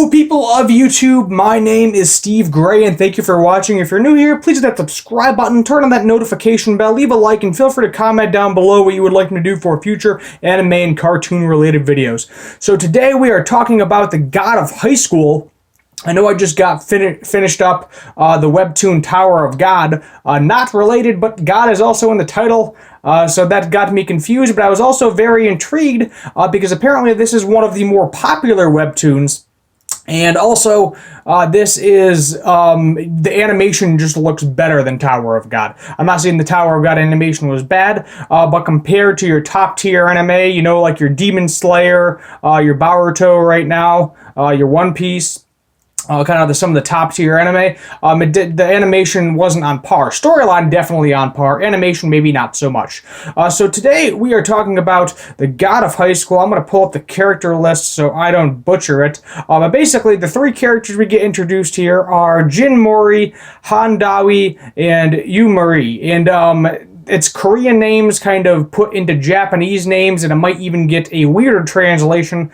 Hello people of YouTube, my name is Steve Gray and thank you for watching. If you're new here, please hit that subscribe button, turn on that notification bell, leave a like, and feel free to comment down below what you would like me to do for future anime and cartoon related videos. So today we are talking about the God of High School. I know I just got finished up the webtoon Tower of God. Not related, but God is also in the title, so that got me confused, but I was also very intrigued because apparently this is one of the more popular webtoons. And also, this is, the animation just looks better than Tower of God. I'm not saying the Tower of God animation was bad, but compared to your top tier anime, you know, like your Demon Slayer, your Boruto right now, your One Piece, kind of some of the top tier anime, the animation wasn't on par. Storyline definitely on par. Animation maybe not so much. So today we are talking about the God of High School. I'm going to pull up the character list so I don't butcher it. But basically the three characters we get introduced here are Jin Mori, Han Dawi, and Yu Marie. And it's Korean names kind of put into Japanese names, and it might even get a weirder translation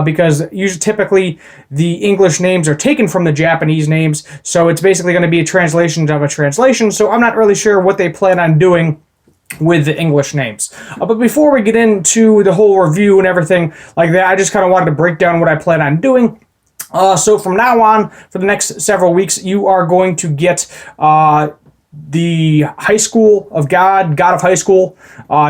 because usually typically the English names are taken from the Japanese names, so it's basically going to be a translation of a translation, so I'm not really sure what they plan on doing with the English names. But before we get into the whole review and everything like that, I just kind of wanted to break down what I plan on doing. So from now on, for the next several weeks, you are going to get the High School of God of High School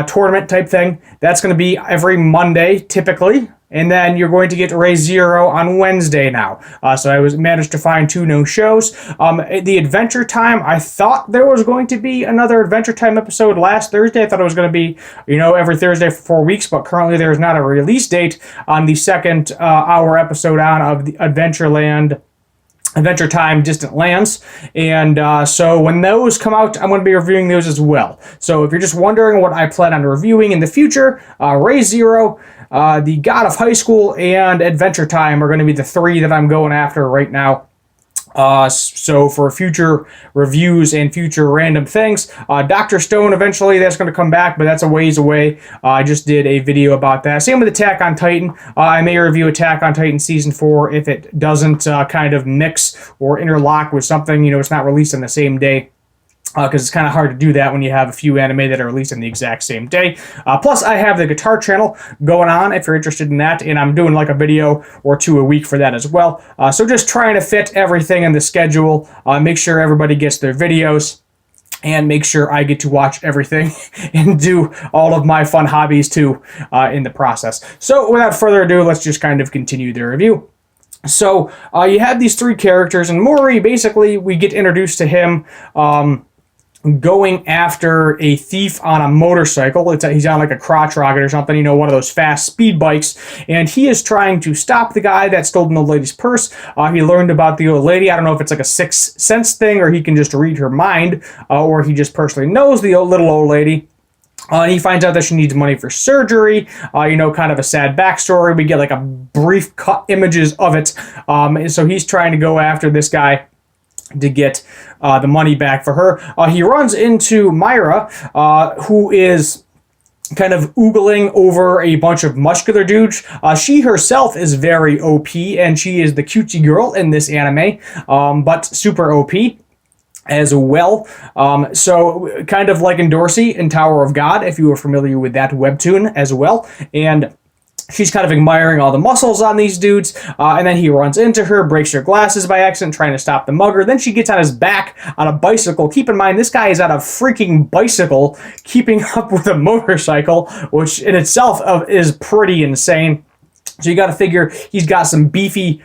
tournament type thing. That's going to be every Monday, typically. And then you're going to get Raise Zero on Wednesday now. So I managed to find 2 new shows. The Adventure Time, I thought there was going to be another Adventure Time episode last Thursday. I thought it was going to be, every Thursday for 4 weeks, but currently there is not a release date on the second hour episode on of the Adventure Time Distant Lands, and so when those come out, I'm going to be reviewing those as well. So if you're just wondering what I plan on reviewing in the future, Raise Zero, the God of High School, and Adventure Time are going to be the 3 that I'm going after right now. So for future reviews and future random things, Dr. Stone, eventually that's going to come back, but that's a ways away. I just did a video about that. Same with Attack on Titan. I may review Attack on Titan Season 4 if it doesn't kind of mix or interlock with something, it's not released on the same day. Because it's kind of hard to do that when you have a few anime that are released on the exact same day. Plus, I have the guitar channel going on if you're interested in that, and I'm doing like a video or 2 a week for that as well. So just trying to fit everything in the schedule, make sure everybody gets their videos, and make sure I get to watch everything and do all of my fun hobbies too in the process. So without further ado, let's just kind of continue the review. So you have these 3 characters, and Mori, basically, we get introduced to him going after a thief on a motorcycle. He's on like a crotch rocket or something, one of those fast speed bikes, and he is trying to stop the guy that stole the old lady's purse. He learned about the old lady. I don't know if it's like a sixth sense thing, or he can just read her mind, or he just personally knows the little old lady. And he finds out that she needs money for surgery, kind of a sad backstory. We get like a brief cut images of it. And so he's trying to go after this guy to get the money back for her. He runs into Myra, who is kind of oogling over a bunch of muscular dudes. She herself is very OP, and she is the cutesy girl in this anime, but super OP as well. So kind of like in Dorsey in Tower of God, if you were familiar with that webtoon as well. And she's kind of admiring all the muscles on these dudes, and then he runs into her, breaks her glasses by accident, trying to stop the mugger. Then she gets on his back on a bicycle. Keep in mind, this guy is on a freaking bicycle, keeping up with a motorcycle, which in itself is pretty insane. So you got to figure he's got some beefy,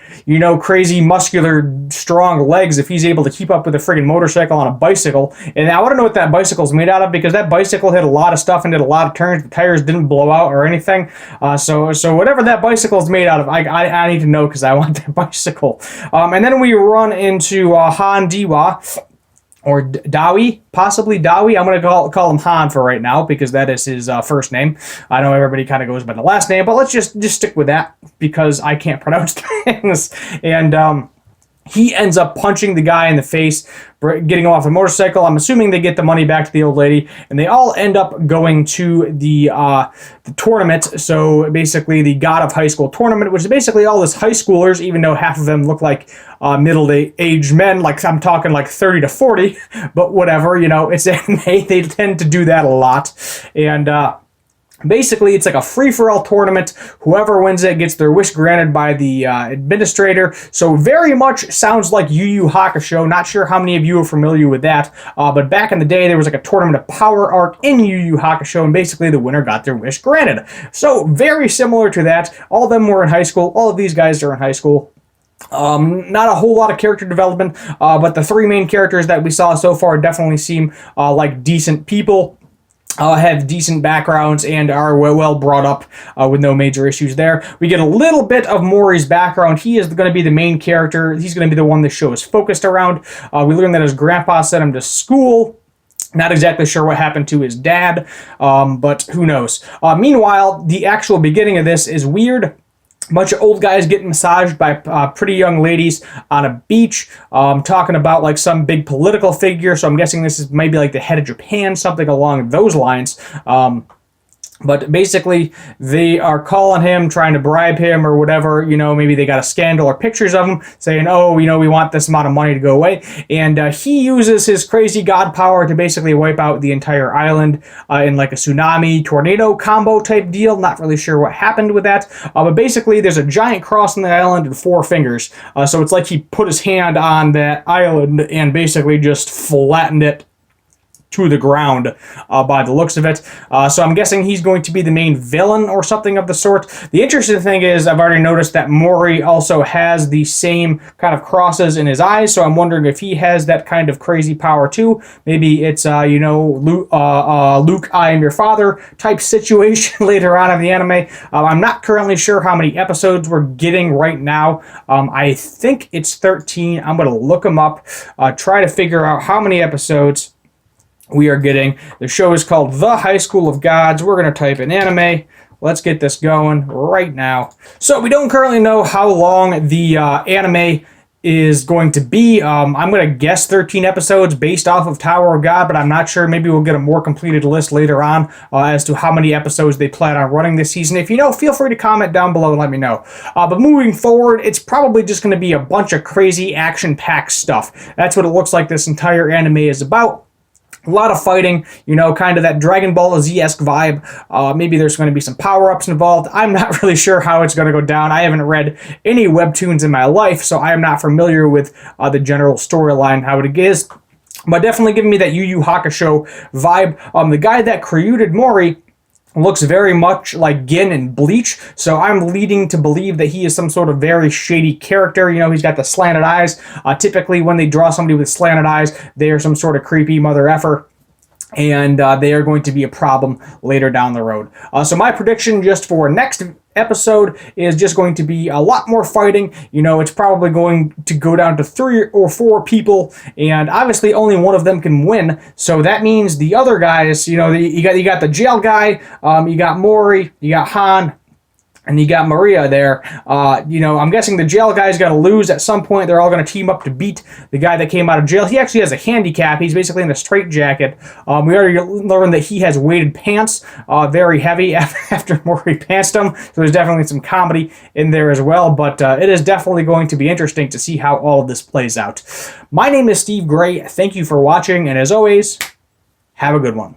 crazy, muscular, strong legs if he's able to keep up with a friggin' motorcycle on a bicycle. And I want to know what that bicycle's made out of, because that bicycle hit a lot of stuff and did a lot of turns. The tires didn't blow out or anything. So whatever that bicycle is made out of, I need to know, because I want that bicycle. And then we run into Han Diwa, or Dawi, possibly Dawi. I'm going to call him Han for right now, because that is his first name. I know everybody kind of goes by the last name, but let's just stick with that, because I can't pronounce things. And he ends up punching the guy in the face, getting him off the motorcycle. I'm assuming they get the money back to the old lady, and they all end up going to the tournament. So basically, the God of High School tournament, which is basically all this high schoolers, even though half of them look like middle-aged men. Like, I'm talking like 30 to 40, but whatever. You know, it's anime. They tend to do that a lot, and basically, it's like a free-for-all tournament. Whoever wins it gets their wish granted by the administrator. So very much sounds like Yu Yu Hakusho. Not sure how many of you are familiar with that. But back in the day, there was like a tournament of power arc in Yu Yu Hakusho, and basically the winner got their wish granted. So very similar to that. All of them were in high school. All of these guys are in high school. Not a whole lot of character development, but the three main characters that we saw so far definitely seem like decent people. Have decent backgrounds and are well brought up with no major issues there. We get a little bit of Mori's background. He is going to be the main character. He's going to be the one the show is focused around. We learn that his grandpa sent him to school. Not exactly sure what happened to his dad, but who knows. Meanwhile, the actual beginning of this is weird. A bunch of old guys getting massaged by pretty young ladies on a beach, talking about like some big political figure. So I'm guessing this is maybe like the head of Japan, something along those lines. But basically, they are calling him, trying to bribe him or whatever. You know, maybe they got a scandal or pictures of him saying, oh, you know, we want this amount of money to go away. And he uses his crazy god power to basically wipe out the entire island in like a tsunami, tornado combo type deal. Not really sure what happened with that. But basically, there's a giant cross on the island and 4 fingers. So it's like he put his hand on that island and basically just flattened it to the ground by the looks of it. So I'm guessing he's going to be the main villain or something of the sort. The interesting thing is I've already noticed that Mori also has the same kind of crosses in his eyes, so I'm wondering if he has that kind of crazy power too. Maybe it's, you know, Luke, I am your father type situation later on in the anime. I'm not currently sure how many episodes we're getting right now. I think it's 13. I'm going to look them up, try to figure out how many episodes we are getting. The show is called The High School of Gods. We're going to type in anime. Let's get this going right now. So we don't currently know how long the anime is going to be. I'm going to guess 13 episodes based off of Tower of God, but I'm not sure. Maybe we'll get a more completed list later on as to how many episodes they plan on running this season. If you know, feel free to comment down below and let me know. But moving forward, it's probably just going to be a bunch of crazy action-packed stuff. That's what it looks like this entire anime is about. A lot of fighting, you know, kind of that Dragon Ball Z-esque vibe. Maybe there's going to be some power-ups involved. I'm not really sure how it's going to go down. I haven't read any webtoons in my life, so I am not familiar with the general storyline, how it is. But definitely giving me that Yu Yu Hakusho vibe. The guy that created Mori looks very much like Gin in Bleach, so I'm leading to believe that he is some sort of very shady character. You know, he's got the slanted eyes. Typically, when they draw somebody with slanted eyes, they are some sort of creepy mother effer, and they are going to be a problem later down the road. So my prediction just for next episode is just going to be a lot more fighting. You know, it's probably going to go down to 3 or 4 people, and obviously only one of them can win. So that means the other guys, you know, you got the jail guy, you got Mori, you got Han, and you got Maria there. You know, I'm guessing the jail guy's going to lose at some point. They're all going to team up to beat the guy that came out of jail. He actually has a handicap. He's basically in a straitjacket. We already learned that he has weighted pants, very heavy after Mori pantsed him. So there's definitely some comedy in there as well. But it is definitely going to be interesting to see how all of this plays out. My name is Steve Gray. Thank you for watching. And as always, have a good one.